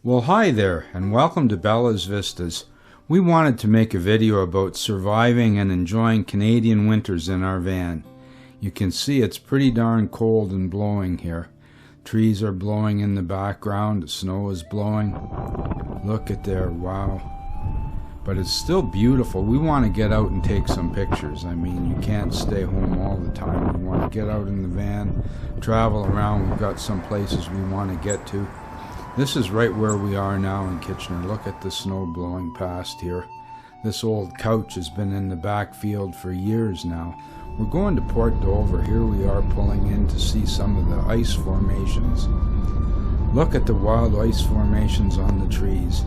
Well, hi there, and welcome to Bella's Vistas. We wanted to make a video about surviving and enjoying Canadian winters in our van. You can see it's pretty darn cold and blowing here. Trees are blowing in the background, the snow is blowing. Look at there, wow. But it's still beautiful. We want to get out and take some pictures. I mean, you can't stay home all the time. We want to get out in the van, travel around. We've got some places we want to get to. This is right where we are now in Kitchener. Look at the snow blowing past here. This old couch has been in the back field for years now. We're going to Port Dover. Here we are pulling in to see some of the ice formations. Look at the wild ice formations on the trees.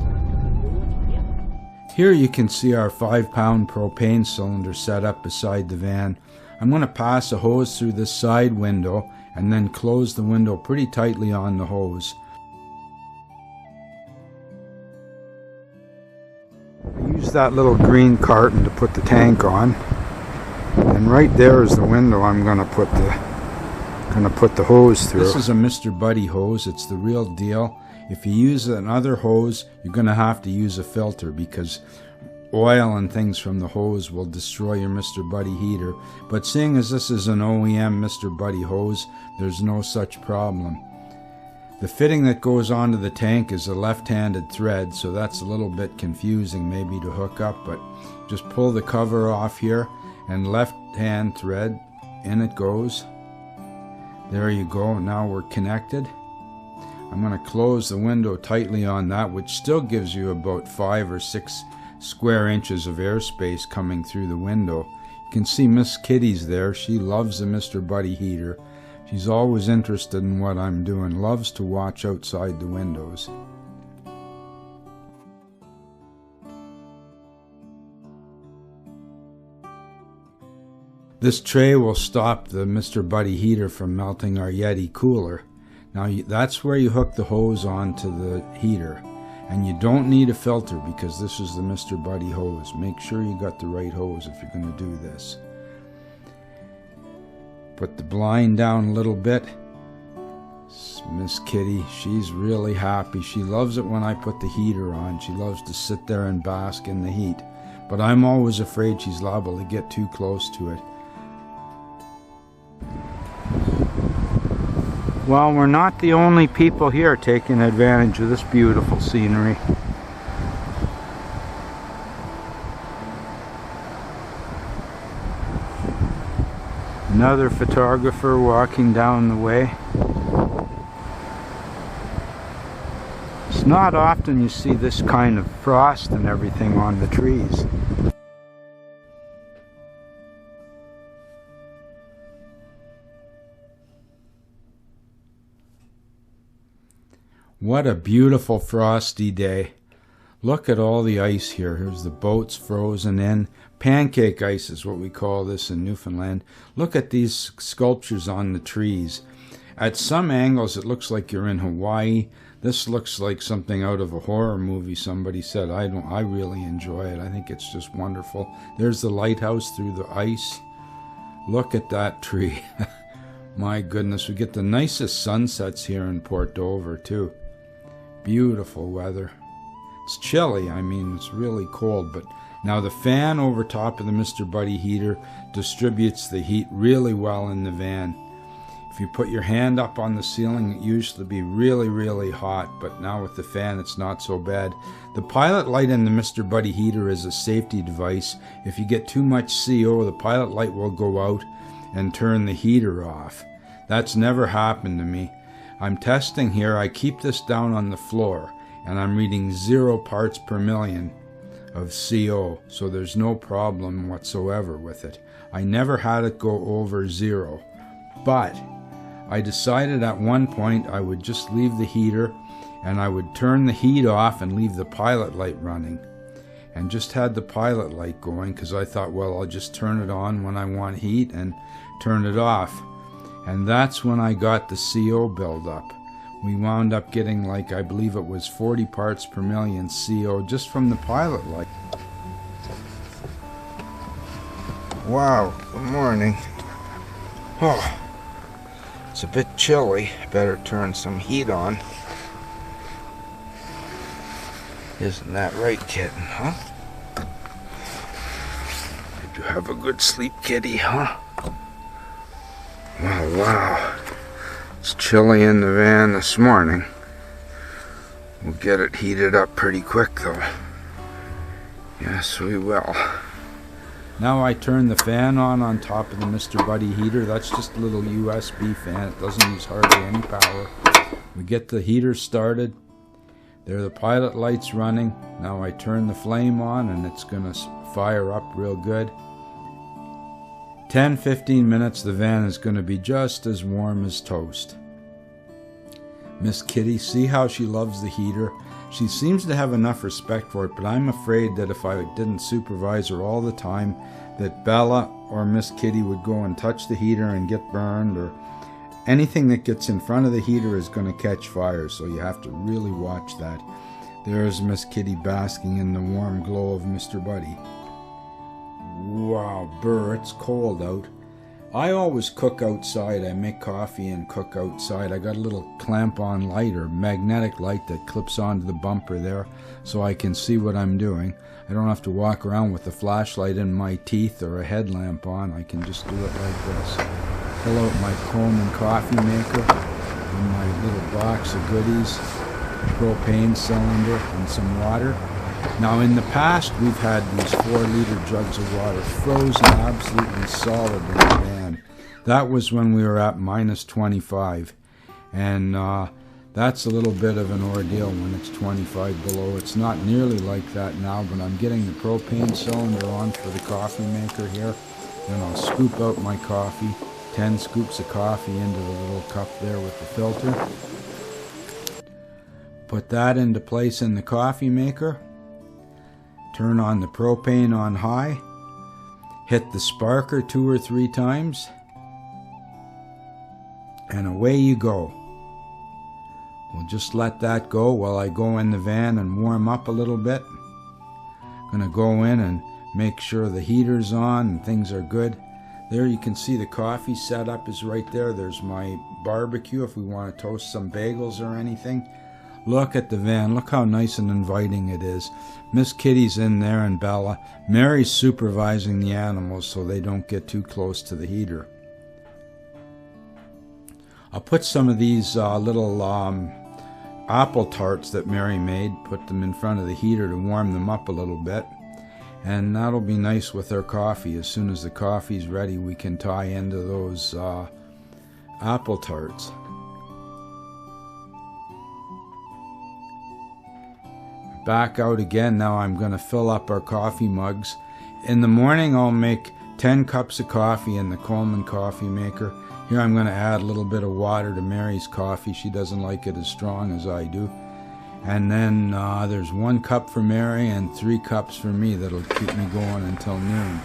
Here you can see our 5-pound propane cylinder set up beside the van. I'm going to pass a hose through this side window and then close the window pretty tightly on the hose. I use that little green carton to put the tank on, and right there is the window I'm going to put the hose through. This is a Mr. Buddy hose. It's the real deal. If you use another hose, you're going to have to use a filter because oil and things from the hose will destroy your Mr. Buddy heater. But seeing as this is an OEM Mr. Buddy hose, there's no such problem. The fitting that goes onto the tank is a left-handed thread, so that's a little bit confusing maybe to hook up, but just pull the cover off here and left-hand thread, in it goes. There you go, now we're connected. I'm going to close the window tightly on that, which still gives you about 5 or 6 square inches of airspace coming through the window. You can see Miss Kitty's there. She loves the Mr. Buddy heater. She's always interested in what I'm doing, loves to watch outside the windows. This tray will stop the Mr. Buddy heater from melting our Yeti cooler. Now that's where you hook the hose onto the heater. And you don't need a filter because this is the Mr. Buddy hose. Make sure you got the right hose if you're going to do this. Put the blind down a little bit. Miss Kitty, she's really happy. She loves it when I put the heater on. She loves to sit there and bask in the heat. But I'm always afraid she's liable to get too close to it. Well, we're not the only people here taking advantage of this beautiful scenery. Another photographer walking down the way. It's not often you see this kind of frost and everything on the trees. What a beautiful frosty day. Look at all the ice here. Here's the boats frozen in. Pancake ice is what we call this in Newfoundland. Look at these sculptures on the trees. At some angles it looks like you're in Hawaii. This looks like something out of a horror movie, somebody said. I really enjoy it. I think it's just wonderful. There's the lighthouse through the ice. Look at that tree. My goodness, we get the nicest sunsets here in Port Dover too. Beautiful weather. It's chilly, I mean, it's really cold, but now the fan over top of the Mr. Buddy heater distributes the heat really well in the van. If you put your hand up on the ceiling, it used to be really, really hot, but now with the fan, it's not so bad. The pilot light in the Mr. Buddy heater is a safety device. If you get too much CO, the pilot light will go out and turn the heater off. That's never happened to me. I'm testing here. I keep this down on the floor and I'm reading 0 parts per million of CO, so there's no problem whatsoever with it. I never had it go over 0, but I decided at one point I would just leave the heater and I would turn the heat off and leave the pilot light running, and just had the pilot light going because I thought, well, I'll just turn it on when I want heat and turn it off. And that's when I got the CO buildup. We wound up getting, like, I believe it was 40 parts per million CO just from the pilot light. Wow, good morning. Oh, it's a bit chilly. Better turn some heat on. Isn't that right, kitten, huh? Did you have a good sleep, kitty, huh? Well, wow. It's chilly in the van this morning. We'll get it heated up pretty quick, though. Yes, we will. Now I turn the fan on top of the Mr. Buddy heater. That's just a little USB fan. It doesn't use hardly any power. We get the heater started. There are the pilot lights running. Now I turn the flame on and it's going to fire up real good. 10-15 minutes, the van is going to be just as warm as toast. Miss Kitty, see how she loves the heater? She seems to have enough respect for it, but I'm afraid that if I didn't supervise her all the time, that Bella or Miss Kitty would go and touch the heater and get burned, or anything that gets in front of the heater is going to catch fire, so you have to really watch that. There's Miss Kitty basking in the warm glow of Mr. Buddy. Wow, brr, it's cold out. I always cook outside. I make coffee and cook outside. I got a little clamp-on light or magnetic light that clips onto the bumper there so I can see what I'm doing. I don't have to walk around with a flashlight in my teeth or a headlamp on. I can just do it like this. Fill out my Coleman coffee maker and my little box of goodies, propane cylinder and some water. Now in the past we've had these 4-liter jugs of water frozen absolutely solid in the van. That was when we were at minus 25, and that's a little bit of an ordeal when it's 25 below. It's not nearly like that now, but I'm getting the propane cylinder on for the coffee maker here. Then I'll scoop out my coffee, 10 scoops of coffee into the little cup there with the filter. Put that into place in the coffee maker. Turn on the propane on high. Hit the sparker 2 or 3 times. And away you go. We'll just let that go while I go in the van and warm up a little bit. Gonna go in and make sure the heater's on and things are good. There you can see the coffee setup is right there. There's my barbecue if we want to toast some bagels or anything. Look at the van. Look how nice and inviting it is. Miss Kitty's in there and Bella. Mary's supervising the animals so they don't get too close to the heater. I'll put some of these little apple tarts that Mary made, put them in front of the heater to warm them up a little bit. And that'll be nice with our coffee. As soon as the coffee's ready, we can tie into those apple tarts. Back out again. Now I'm going to fill up our coffee mugs. In the morning I'll make 10 cups of coffee in the Coleman coffee maker. Here I'm going to add a little bit of water to Mary's coffee. She doesn't like it as strong as I do. And then there's 1 cup for Mary and 3 cups for me that'll keep me going until noon.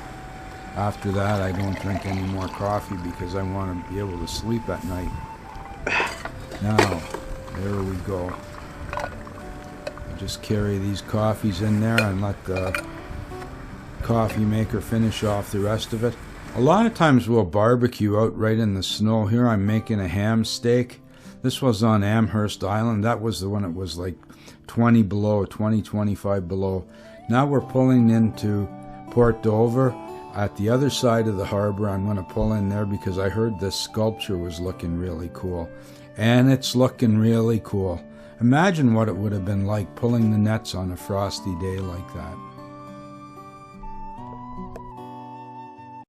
After that I don't drink any more coffee because I want to be able to sleep at night. Now, there we go. Just carry these coffees in there and let the coffee maker finish off the rest of it. A lot of times we'll barbecue out right in the snow. Here I'm making a ham steak. This was on Amherst Island. That was the one it was like 20 below, 20, 25 below. Now we're pulling into Port Dover. At the other side of the harbor, I'm going to pull in there because I heard this sculpture was looking really cool. And it's looking really cool. Imagine what it would have been like pulling the nets on a frosty day like that.